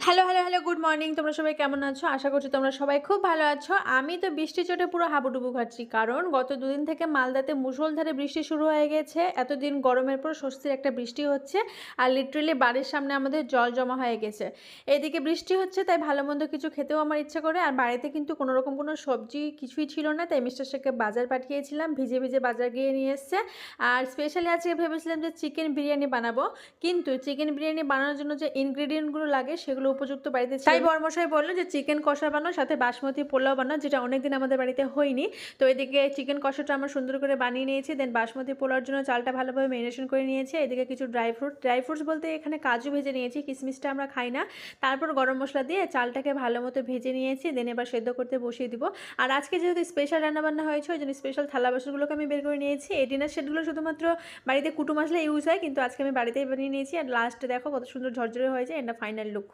Hello, hello, hello, good morning. তোমরা সবাই কেমন আছো? আশা করছি তোমরা সবাই খুব ভালো আছো। আমি তো বৃষ্টির চোটে পুরো হাবুডুবু খাচ্ছি। কারণ গত ২ দিন থেকে মালদাতে মুষলধারে বৃষ্টি শুরু হয়ে গেছে। এতদিন গরমের পর স্বস্তির একটা বৃষ্টি হচ্ছে। আর লিটারেলি বাড়ির সামনে আমাদের জল জমা হয়ে গেছে। এদিকে বৃষ্টি হচ্ছে তাই ভালো-মন্দ কিছু খেতেও আমার ইচ্ছা করে। আর বাড়িতে কিন্তু কোনোরকম কোনো সবজি কিছুই ছিল না। তাই মিস্টার শেখকে বাজার পাঠিয়েছিলাম। ভিজে, ভিজে বাজার গিয়ে নিয়ে এসছে। আর স্পেশালি আজকে ভেবেছিলাম যে চিকেন বিরিয়ানি বানাবো। কিন্তু চিকেন বিরিয়ানি বানানোর জন্য যে ইনগ্রেডিয়েন্ট গুলো লাগে সেগুলো উপযুক্ত বাড়িতে ছিল। তাই বরমশাই বলল যে চিকেন কষা বানাও, সাথে বাসমতি পোলাও বানাও, যেটা অনেকদিন আমাদের বাড়িতে হয়নি। তো এদিকে চিকেন কষাটা আমরা সুন্দর করে বানিয়ে নিয়েছি। দেন বাসমতি পোলাওর জন্য চালটা ভালোভাবে ম্যারিনেশন করে নিয়েছি। এদিকে কিছু ড্রাই ফ্রুটস বলতে এখানে কাজু ভেজে নিয়েছি, কিশমিশটা আমরা খাই না। তারপর গরম মশলা দিয়ে চালটাকে ভালো মতো ভেজে নিয়েছি। দেন এবার সেদ্ধ করতে বসিয়ে দিব। আর আজকে যেহেতু স্পেশাল রান্নাবান্না হয়েছে ওই জন্য স্পেশাল থালা বাসনগুলোকে আমি বের করে নিয়েছি। এই ডিনার সেটগুলো শুধুমাত্র বাড়িতে কুটুম আসলে ইউজ হয়, কিন্তু আজকে আমি বাড়িতেই বানিয়ে নিয়েছি। আর লাস্টে দেখো কত সুন্দর ঝরঝরে হয়েছে, এটা ফাইনাল লুক।